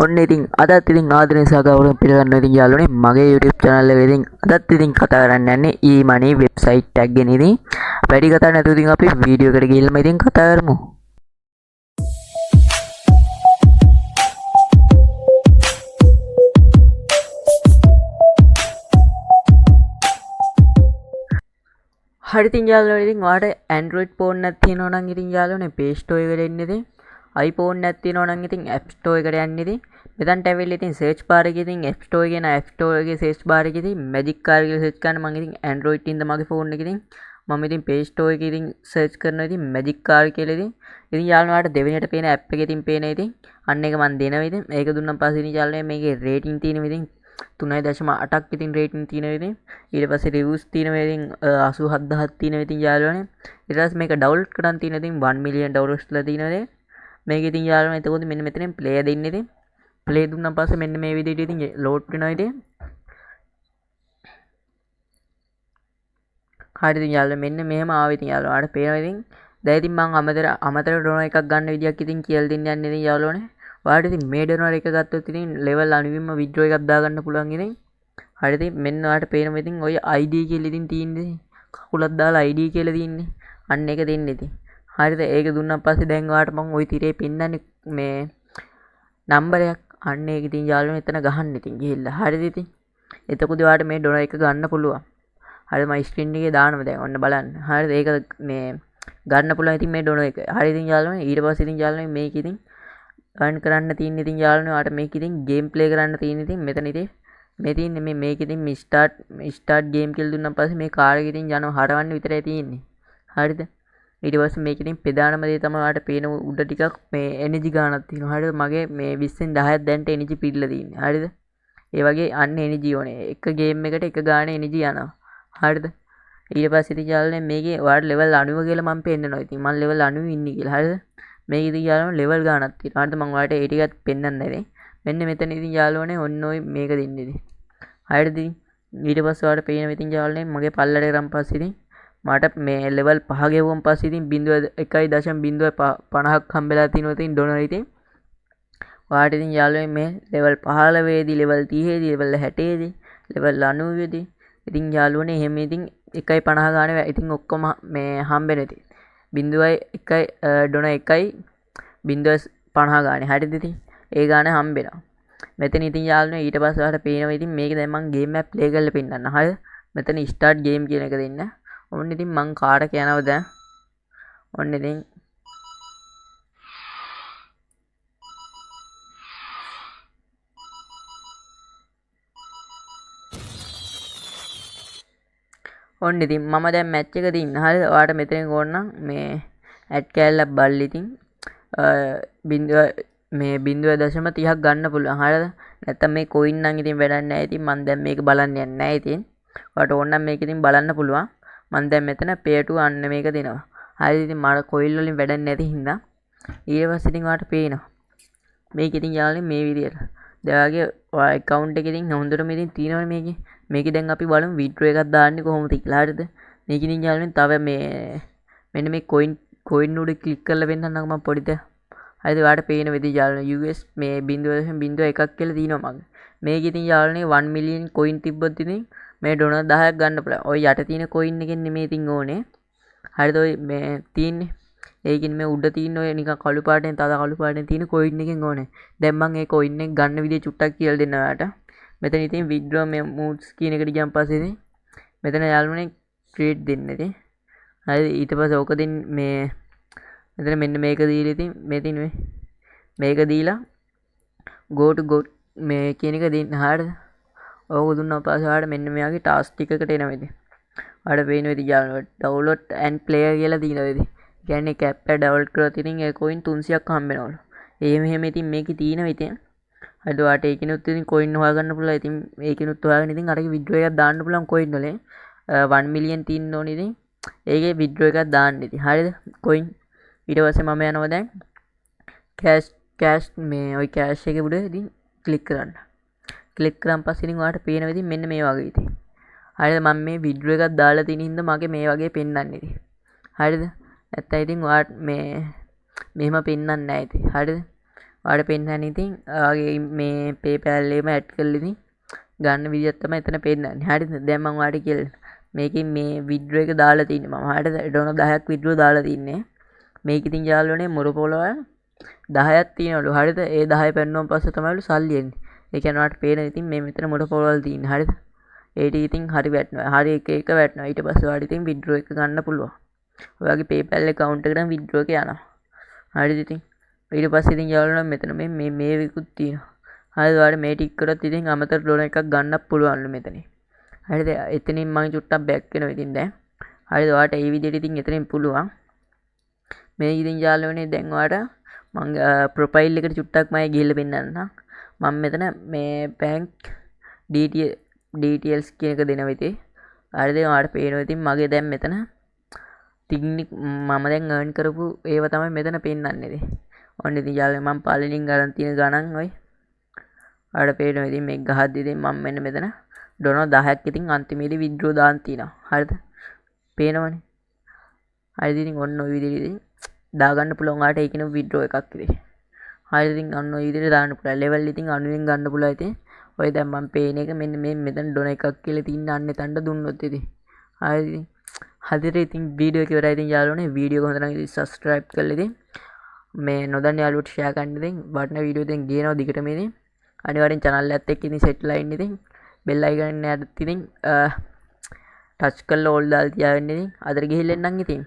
ඔන්න ඉතින් අදත් ඉතින් ආදරේ සහ ගෞරවයෙන් පිළිගන්න ඉතින් යාළුවනේ මගේ YouTube channel එකේ ඉතින් අදත් ඉතින් කතා කරන්න යන්නේ e-money website එකක් ගැන ඉතින් වැඩි කතා නැතුව ඉතින් අපි වීඩියෝ එකට ගිහිල්ලා ඉතින් කතා කරමු. හරි ඉතින් යාළුවනේ ඉතින් ඔයාලට Android phone එකක් තියෙනවා නම් ඉතින් යාළුවනේ Play Store එකට එන්න ඉතින් iPhone එකක් තියෙනවා නම් ඉතින් App Store එකට යන්න ඉතින් මෙතනට ඇවිල්ලා ඉතින් search bar එකේ ඉතින් App Store කියන App Store එකේ search bar එකේ ඉතින් Magic Car කියලා search කරන්න මම ඉතින් Android ඉඳ මගේ phone එකේ ඉතින් මම ඉතින් Play Store එකේ ඉතින් search කරනවා ඉතින් Magic Car කියලා ඉතින් යාළුවනේ දෙවෙනියට පේන app එකේ ඉතින් පේන ඉතින් අන්න එක මම දෙනවා ඉතින් ඒක දුන්නාන් පස්සේ ඉතින් යාළුවනේ මේකේ rating තියෙනවා ඉතින් 3.8ක් ඉතින් රේටින් තියෙනවා ඉතින් ඊට පස්සේ රිවිව්ස් තියෙනවා ඉතින් 87000ක් තියෙනවා ඉතින් යාළුවනේ ඊට පස්සේ මේක ඩවුන්ලෝඩ් කරන් තියෙනවා ඉතින් 1 මිලියන් ඩවුන්ලෝඩ්ස්ලා තියෙනවා ඉතින් මේක ඉතින් යාළුවනේ එතකොට මෙන්න මෙතනින් ප්ලේ දෙන්න ඉතින් ප්ලේ දුන්නාන් පස්සේ මෙන්න මේ විදිහට ඉතින් ලෝඩ් වෙනවා ඉතින් හරි ඉතින් යාළුවනේ මෙන්න මෙහෙම ආවා ඉතින් යාළුවාට පේනවා ඉතින් දැන් ඉතින් මම අමතර ඩොනර් එකක් ගන්න විදියක් ඉතින් කියලා දෙන්න යන්නේ ඉතින් යාළුවනේ ඔයාලට ඉතින් මේ ඩොනර් එක ගත්තොත් ඉතින් ලෙවල් 90න්ම විත්ඩ්‍රෝ එකක් දාගන්න පුළුවන් ඉතින් හරි ඉතින් මෙන්න ඔයාලට පේනවා ඉතින් ඔය ID කියලා ඉතින් තියෙන්නේ කකුලක් දාලා ID කියලා තියෙන්නේ අන්න ඒක දෙන්න ඉතින් හරිද ඒක දුන්නාන් පස්සේ දැන් ඔයාලට මම ওই තිරේ පෙන්නන්නේ මේ නම්බරයක් අන්න ඒක ඉතින් යාළුවනේ එතන ගහන්න ඉතින් ගිහිල්ලා හරිද ඉතින් එතකොට ඔයාලට මේ ඩොනර් එක ගන්න පුළුවන් හරිද මම ස්ක්‍රීන් එකේ දානවා දැන් ඔන්න බලන්න හරිද ඒක මේ ගන්න පුළුවන් ඉතින් මේ ඩොනර් එක හරි ඉතින් යාළුවනේ ඊට පස්සේ ඉතින් යාළුවනේ මේක ඉතින් earn කරන්න තියෙන ඉතින් යාළුවනේ ඔයාලට මේක ඉතින් game play කරන්න තියෙන ඉතින් මෙතන ඉතින් මේ තියෙන්නේ මේක ඉතින් start game කියලා දුන්නාන් පස්සේ මේ කාර් එක ඉතින් යනවා හරවන්න විතරයි තියෙන්නේ හරිද ඊට පස්සේ මේක ඉතින් ප්‍රධානම දේ තමයි ඔයාලට පේන උඩ ටිකක් මේ එනර්ජි ගානක් තියෙනවා හරිද මගේ මේ 20න් 10ක් දැන්ට එනර්ජි පිරලා තියෙන්නේ හරිද ඒ වගේ අන්න එනර්ජි ඕනේ එක ගේම් එකට එක ගානේ එනර්ජි යනවා හරිද ඊට පස්සේ ඉතින් යාළුවනේ මේකේ ඔයාලට level 90 කියලා මම පෙන්නනවා ඉතින් මම level 90 ඉන්නේ කියලා හරිද මේක ඉතින් යාළුවනේ level ගානක් තියෙනවා හරිද මම ඔයාලට ඒ ටිකත් පෙන්නන්න ඉතින් මෙන්න මෙතන ඉතින් යාළුවනේ ඔන්න ඔය මේක දෙන්නේ ඉතින් හරිද ඉතින් ඊට පස්සේ ඔයාලට පේනවා ඉතින් යාළුවනේ මගේ පල්ලට ගිරන් පස්සේ ඉතින් මට මේ ලෙවල් 5 ගෙවුවන් පස්සේ ඉතින් 1.50ක් හම්බෙලා තිනවා ඉතින් ඩොනර් ඉතින් ඔයාලට ඉතින් යාළුවනේ මේ ලෙවල් 15 දී ලෙවල් 30 දී ලෙවල් 60 දී ලෙවල් 90 දී ඉතින් යාළුවනේ එහෙම ඉතින් 1.50 ගානේ ඉතින් ඔක්කොම මේ හම්බෙන ඉතින් 0.1 ඩොනර් 1.50 ගානේ හරිද ඉතින් ඒ ගානේ හම්බෙනවා මෙතන ඉතින් යාළුවනේ ඊට පස්සේ ඔයාලට පේනවා ඉතින් මේක දැන් මම ගේම් එකක් ප්ලේ කරලා පෙන්නන්න හරිද මෙතන ස්ටාර්ට් ගේම් කියන එක දෙන්න ඔන්න ඉතින් මං කාට යනවා දැන් ඔන්න ඉතින් ඔන්න ඉතින් මම දැන් මැච් එක දින්න හරිද ඔයාලට මෙතනින් ඕන නම් මේ ඇඩ් කෑල්ලක් බලලා ඉතින් මේ 0.30ක් ගන්න පුළුවන් හරිද නැත්නම් මේ කොයින් නම් ඉතින් වැඩක් නැහැ ඉතින් මම දැන් මේක බලන්න යන්නේ නැහැ ඉතින් ඔයාලට ඕන නම් මේක ඉතින් බලන්න පුළුවන් මම දැන් මෙතන pay to earn මේක දෙනවා හරිද ඉතින් මට කොයිල් වලින් වැඩක් නැති හින්දා ඊට පස්සේ ඉතින් ඔයාලට පේනවා මේක ඉතින් යාළුවනේ මේ විදියට දැන් ඔයාගේ account එකේ ඉතින් හොඳටම ඉතින් තියෙනවනේ මේකේ දැන් අපි බලමු withdraw එකක් දාන්නේ කොහොමද කියලා හරිද මේක ඉතින් යාළුවනේ තව මේ මෙන්න මේ coin උඩ click කරලා වෙන්නන්නකෝ මම පොඩිද හරිද ඔයාලට පේන විදිහ යාළුවනේ US මේ 0.01ක් කියලා තියෙනවා මගේ මේක ඉතින් යාළුවනේ 1 මිලියන් coin තිබ්බොත් ඉතින් මේ ඩොනර් 10ක් ගන්න පුළුවන්. ඔය යට තියෙන coin එකෙන් නෙමෙයි ඉතින් ඕනේ. හරිද ඔය මේ තියෙන්නේ. ඒකින් මේ උඩ තියෙන ඔය නිකන් කළු පාටෙන් තද කළු පාටෙන් තියෙන coin එකෙන් ඕනේ. දැන් මම ඒ coin එක ගන්න විදිය චුට්ටක් කියලා දෙන්න ඔයාලට. මෙතන ඉතින් withdraw modes කියන එකට ගියන් පස්සේ ඉතින් මෙතන යාළුවනේ create දෙන්න ඉතින්. හරිද ඊට පස්සේ ඕක දෙන්න මේ මෙතන මෙන්න මේක දීලා ඉතින් මේ තියෙන මේක දීලා go මේ කියන එක දෙන්න හරිද ඕක දුන්නා පස්සේ ඔයාලට මෙන්න මෙයාගේ ටාස්ක් ටිකකට එනවා ඉතින්. ඔයාලට පේනවා ඉතින් යාළුවා download and play කියලා තියෙනවා ඉතින්. කියන්නේ එක app එක download කරලා ඉතින් ඒ coin 300ක් හම්බෙනවලු. එහෙම ඉතින් මේකේ තියෙනවා ඉතින්. හරිද ඔයාලට ඒකිනුත් ඉතින් coin හොයාගන්න පුළුවන්. ඉතින් ඒකිනුත් හොයාගෙන ඉතින් අරගේ withdraw එකක් දාන්න පුළුවන් coin වලින්. 1 මිලියන් තියෙන්න ඕනේ ඉතින්. ඒකේ withdraw එකක් දාන්න ඉතින්. හරිද coin ඊට පස්සේ මම යනවා දැන් cash මේ ওই cash එකේ උඩ ඉතින් click කරන්න. ක්ලික් කරන් පස්සේ ඉතින් ඔයාලට පේන විදිහ මෙන්න මේ වගේ ඉතින්. හරිද මම මේ වීඩියෝ එකක් දාලා තියෙන හින්දා මගේ මේ වගේ පෙන්වන්නේ ඉතින්. හරිද? නැත්තම් ඉතින් ඔයාට මෙහෙම පෙන්නන්නේ නැහැ ඉතින්. හරිද? ඔයාලට පෙන්නන්නේ ඉතින් ඔයාගේ මේ PayPal එකේම ඇඩ් කරලා ඉතින් ගන්න විදියක් තමයි එතන පෙන්නන්නේ. හරිද? දැන් මම ඔයාලට කියලා මේකෙන් මේ විඩ්‍රෝ එක දාලා තින්නේ මම. හරිද? ඩොලර් 10ක් විඩ්‍රෝ දාලා තින්නේ. මේක ඉතින් යාළුවනේ මොරපොලව 10ක් තියෙනවලු. හරිද? ඒ 10 පෙන්නුවම පස්සේ තමයිලු සල්ලි එන්නේ. ඒ කියන්නේ ඔයාලට පේන ඉතින් මේ මෙතන මොරපොලවල් තියෙන්නේ. හරිද? ඒ ටික ඉතින් හරි වැටෙනවා. හරි එක වැටෙනවා. ඊට පස්සේ ඔයාලට ඉතින් විඩ්‍රෝ එක ගන්න පුළුවන්. ඔයාගේ PayPal account එකට විඩ්‍රෝ එක යනවා. හරිද ඉතින්? ඊට පස්සේ ඉතින් යාළුවනේ මෙතන මේ විකුත් තියෙනවා. හරිද? ඔයාලට මේ ටික කරොත් ඉතින් අමතර ඩොලර් එකක් ගන්නත් පුළුවන්ලු මෙතනින්. හරිද? එතනින් මම චුට්ටක් බෑක් වෙනවා ඉතින් දැන්. හරිද? ඔයාලට මේ විදිහට ඉතින් එතනින් පුළුවන්. මේ ඉතින් යාළුවනේ දැන් ඔයාලට මම ප්‍රොෆයිල් එකට චුට්ටක් මම ගිහිල්ලා පෙන්නන්නම්. මම මෙතන මේ බැංක් details කියන එක දෙනවා ඉතින්. හරිද? ඔයාලට පේනවා ඉතින් මගේ දැන් මෙතන ටිකනික් මම දැන් earn කරපු ඒව තමයි මෙතන පෙන්නන්නේ ඉතින්. ඔන්න ඉතින් යාළුවනේ මම පළලින් ගන්න තියෙන ගණන් ඔය. ඔයාලට පේනවා ඉතින් මේක ගහද්දි ඉතින් මම මෙන්න මෙතන ඩොලර් 10ක් ඉතින් අන්තිමේදී විඩ්‍රෝ දාන්න තියෙනවා. හරිද? පේනවනේ. හරිද? ඉතින් ඔන්න ඔය විදිහට ඉතින් දාගන්න පුළුවන් ඔයාලට ඒකින විඩ්‍රෝ එකක් ඉතින්. හරිද? ඉතින් ඔන්න ඔය විදිහට දාන්න පුළුවන්. ලෙවල් ඉතින් අනුවෙන් ගන්න පුළුවන් ඉතින්. ඔය දැන් මම පේන එක මෙන්න මේ මෙතන ඩොන එකක් කියලා තියන්න අන්න එතනට දුන්නොත් ඉතින්. හරිද? ඉතින් හදිට ඉතින් වීඩියෝ එක ඉවරයි ඉතින් යාළුවනේ. වීඩියෝ එක හොඳ නම් ඉතින් subscribe කරලා ඉතින් මේ නොදන්න යාළුවෝට share කරන්න ඉතින් වටින වීඩියෝ ඉතින් ගේනවා දිගටම ඉතින්. අනිවාර්යෙන් channel එකත් එක්ක ඉතින් set line ඉතින් bell icon එකත් ඉතින් touch කරලා all දාලා තියාගන්න ඉතින්. අදට ගිහිල්ලා එන්නම් ඉතින්.